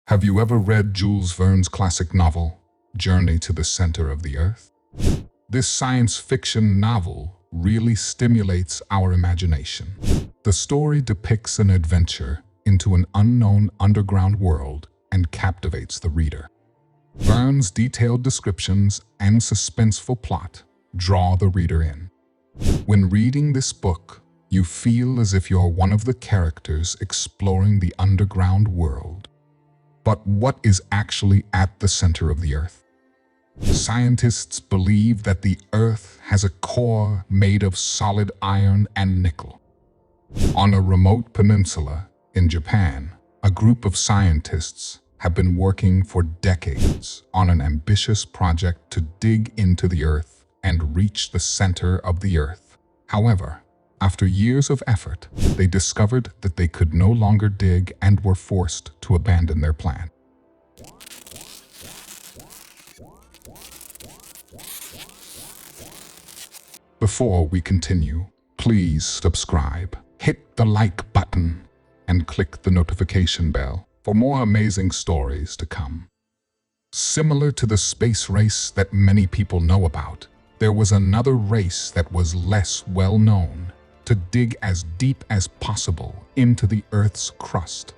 Have you ever read Jules Verne's classic novel, Journey to the Center of the Earth? This science fiction novel really stimulates our imagination. The story depicts an adventure into an unknown underground world and captivates the reader. Verne's detailed descriptions and suspenseful plot draw the reader in. When reading this book, you feel as if you're one of the characters exploring the underground world. But what is actually at the center of the Earth? Scientists believe that the Earth has a core made of solid iron and nickel. On a remote peninsula in Japan, a group of scientists have been working for decades on an ambitious project to dig into the Earth and reach the center of the Earth. However, after years of effort, they discovered that they could no longer dig and were forced to abandon their plan. Before we continue, please subscribe, hit the like button, and click the notification bell for more amazing stories to come. Similar to the space race that many people know about, there was another race that was less well known, to dig as deep as possible into the Earth's crust.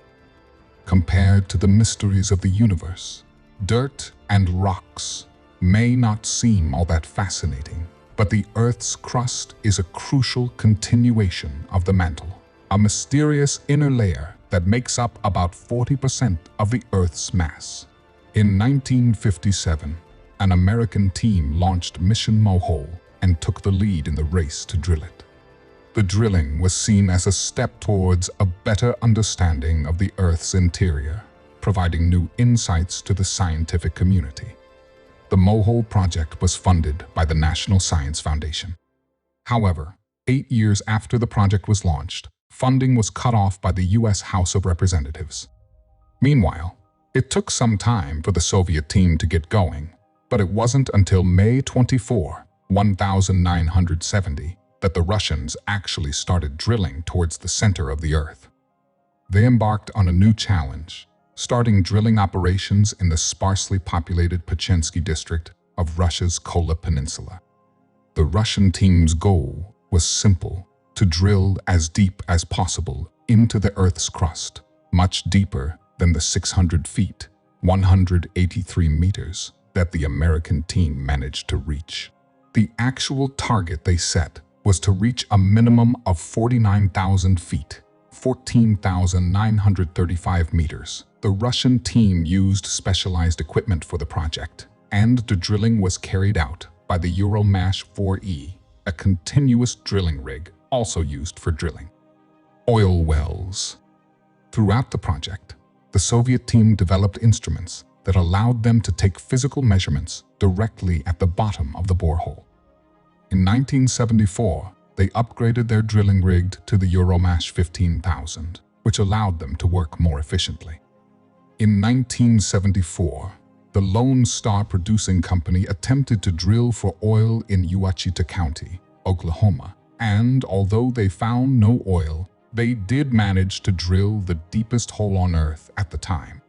Compared to the mysteries of the universe, dirt and rocks may not seem all that fascinating, but the Earth's crust is a crucial continuation of the mantle, a mysterious inner layer that makes up about 40% of the Earth's mass. In 1957, an American team launched Mission Mohole and took the lead in the race to drill it. The drilling was seen as a step towards a better understanding of the Earth's interior, providing new insights to the scientific community. The Mohole project was funded by the National Science Foundation. However, 8 years after the project was launched, funding was cut off by the U.S. House of Representatives. Meanwhile, it took some time for the Soviet team to get going, but it wasn't until May 24, 1970, that the Russians actually started drilling towards the center of the Earth. They embarked on a new challenge, starting drilling operations in the sparsely populated Pechensky district of Russia's Kola Peninsula. The Russian team's goal was simple: to drill as deep as possible into the Earth's crust, much deeper than the 600 feet, 183 meters, that the American team managed to reach. The actual target they set was to reach a minimum of 49,000 feet, 14,935 meters. The Russian team used specialized equipment for the project, and the drilling was carried out by the Euromash 4E, a continuous drilling rig also used for drilling oil wells. Throughout the project, the Soviet team developed instruments that allowed them to take physical measurements directly at the bottom of the borehole. In 1974, they upgraded their drilling rig to the Euromash 15,000, which allowed them to work more efficiently. In 1974, the Lone Star Producing Company attempted to drill for oil in Ouachita County, Oklahoma, and although they found no oil, they did manage to drill the deepest hole on Earth at the time.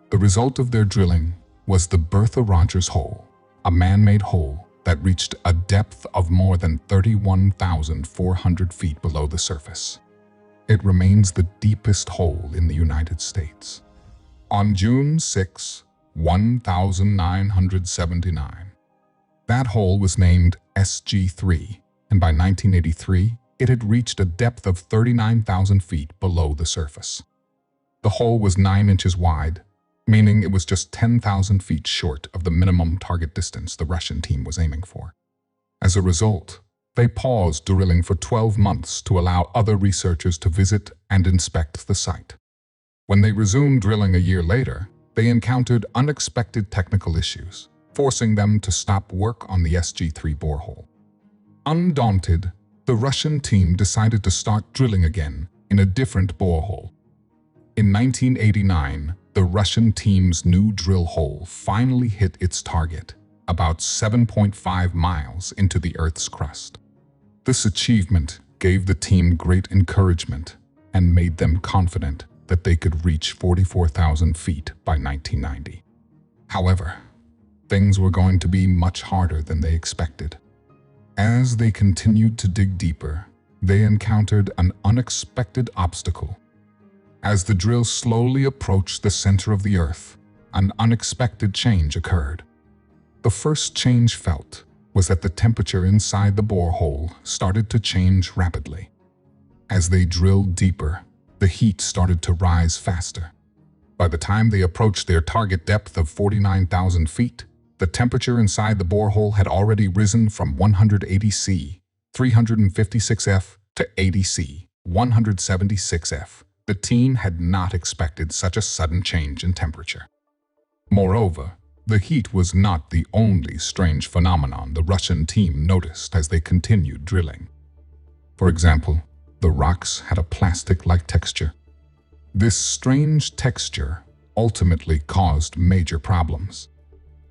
The result of their drilling was the Bertha Rogers Hole, a man-made hole that reached a depth of more than 31,400 feet below the surface. It remains the deepest hole in the United States. On June 6, 1979, that hole was named SG3, and by 1983, it had reached a depth of 39,000 feet below the surface. The hole was 9 inches wide, meaning it was just 10,000 feet short of the minimum target distance the Russian team was aiming for. As a result, they paused drilling for 12 months to allow other researchers to visit and inspect the site. When they resumed drilling a year later, they encountered unexpected technical issues, forcing them to stop work on the SG3 borehole. Undaunted, the Russian team decided to start drilling again in a different borehole. In 1989, the Russian team's new drill hole finally hit its target, about 7.5 miles into the Earth's crust. This achievement gave the team great encouragement and made them confident that they could reach 44,000 feet by 1990. However, things were going to be much harder than they expected. As they continued to dig deeper, they encountered an unexpected obstacle. As the drill slowly approached the center of the Earth, an unexpected change occurred. The first change felt was that the temperature inside the borehole started to change rapidly. As they drilled deeper, the heat started to rise faster. By the time they approached their target depth of 49,000 feet, the temperature inside the borehole had already risen from 180 C, 356 F, to 80 C, 176 F. The team had not expected such a sudden change in temperature. Moreover, the heat was not the only strange phenomenon the Russian team noticed as they continued drilling. For example, the rocks had a plastic-like texture. This strange texture ultimately caused major problems.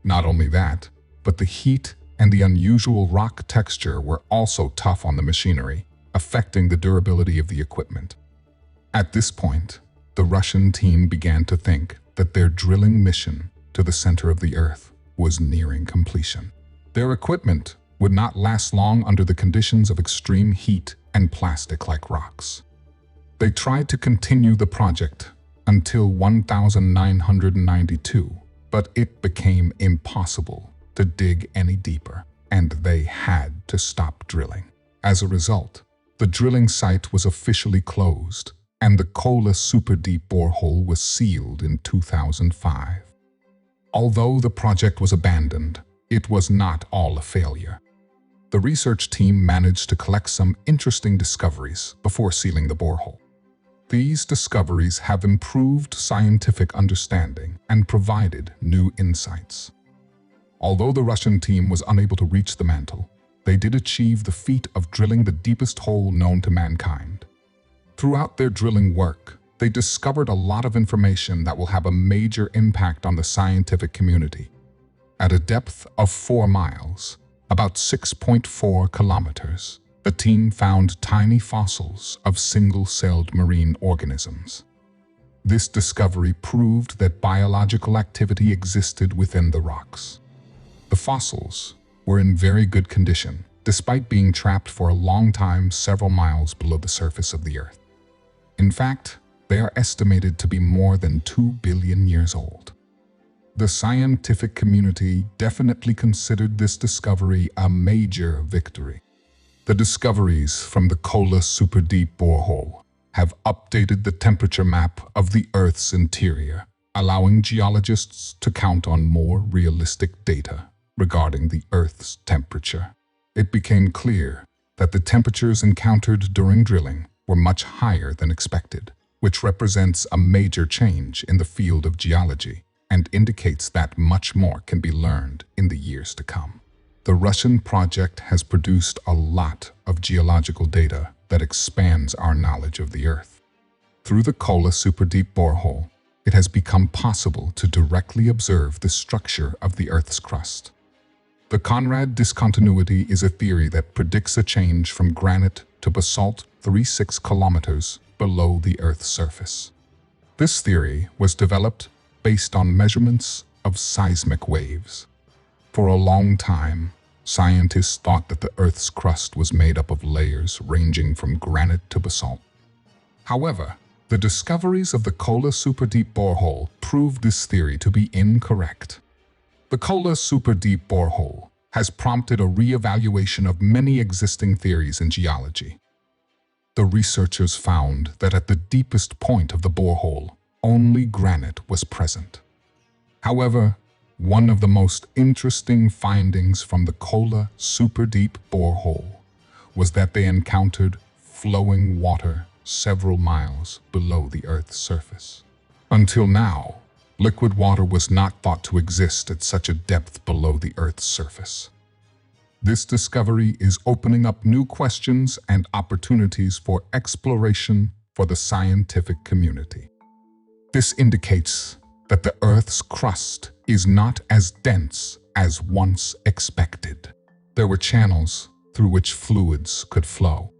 Not only that, but the heat and the unusual rock texture were also tough on the machinery, affecting the durability of the equipment. At this point, the Russian team began to think that their drilling mission to the center of the Earth was nearing completion. Their equipment would not last long under the conditions of extreme heat and plastic-like rocks. They tried to continue the project until 1992, but it became impossible to dig any deeper, and they had to stop drilling. As a result, the drilling site was officially closed, and the Kola Super Deep Borehole was sealed in 2005. Although the project was abandoned, it was not all a failure. The research team managed to collect some interesting discoveries before sealing the borehole. These discoveries have improved scientific understanding and provided new insights. Although the Russian team was unable to reach the mantle, they did achieve the feat of drilling the deepest hole known to mankind. Throughout their drilling work, they discovered a lot of information that will have a major impact on the scientific community. At a depth of 4 miles, about 6.4 kilometers, the team found tiny fossils of single-celled marine organisms. This discovery proved that biological activity existed within the rocks. The fossils were in very good condition, despite being trapped for a long time several miles below the surface of the Earth. In fact, they are estimated to be more than 2 billion years old. The scientific community definitely considered this discovery a major victory. The discoveries from the Kola Super Deep Borehole have updated the temperature map of the Earth's interior, allowing geologists to count on more realistic data regarding the Earth's temperature. It became clear that the temperatures encountered during drilling were much higher than expected, which represents a major change in the field of geology and indicates that much more can be learned in the years to come. The Russian project has produced a lot of geological data that expands our knowledge of the Earth. Through the Kola Super Deep Borehole, it has become possible to directly observe the structure of the Earth's crust. The Conrad discontinuity is a theory that predicts a change from granite to basalt 36 kilometers below the Earth's surface. This theory was developed based on measurements of seismic waves. For a long time, scientists thought that the Earth's crust was made up of layers ranging from granite to basalt. However, the discoveries of the Kola Super Deep Borehole proved this theory to be incorrect. The Kola Super Deep Borehole has prompted a re-evaluation of many existing theories in geology. The researchers found that at the deepest point of the borehole, only granite was present. However, one of the most interesting findings from the Kola Super Deep Borehole was that they encountered flowing water several miles below the Earth's surface. Until now, liquid water was not thought to exist at such a depth below the Earth's surface. This discovery is opening up new questions and opportunities for exploration for the scientific community. This indicates that the Earth's crust is not as dense as once expected. There were channels through which fluids could flow.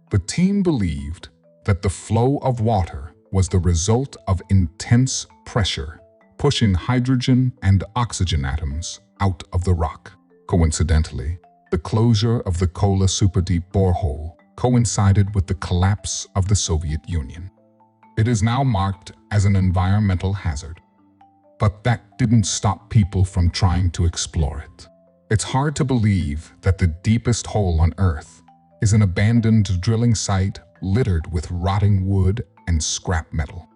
The team believed that the flow of water was the result of intense pressure, pushing hydrogen and oxygen atoms out of the rock. Coincidentally, the closure of the Kola superdeep borehole coincided with the collapse of the Soviet Union. It is now marked as an environmental hazard. But that didn't stop people from trying to explore it. It's hard to believe that the deepest hole on Earth is an abandoned drilling site littered with rotting wood and scrap metal.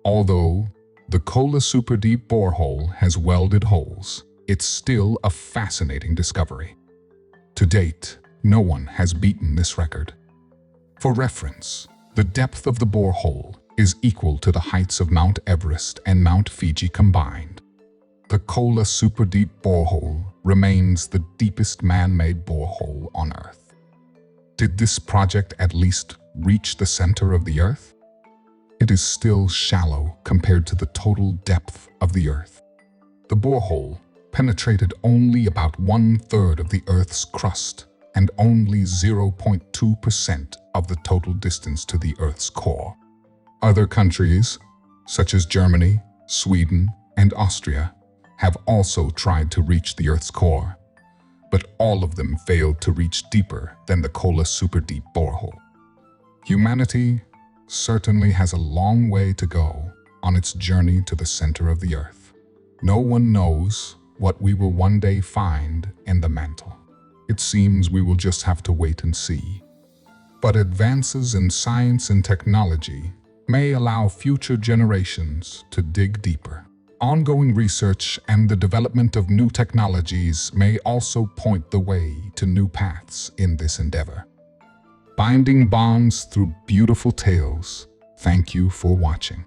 Although the Kola superdeep borehole has welded holes, it's still a fascinating discovery. To date, no one has beaten this record. For reference, the depth of the borehole is equal to the heights of Mount Everest and Mount Fuji combined. The Kola superdeep borehole remains the deepest man-made borehole on Earth. Did this project at least reach the center of the Earth? It is still shallow compared to the total depth of the Earth. The borehole penetrated only about 1/3 of the Earth's crust and only 0.2% of the total distance to the Earth's core. Other countries, such as Germany, Sweden, and Austria, have also tried to reach the Earth's core, but all of them failed to reach deeper than the Kola superdeep borehole. Humanity certainly has a long way to go on its journey to the center of the Earth. No one knows what we will one day find in the mantle. It seems we will just have to wait and see. But advances in science and technology may allow future generations to dig deeper. Ongoing research and the development of new technologies may also point the way to new paths in this endeavor. Binding bonds through beautiful tales. Thank you for watching.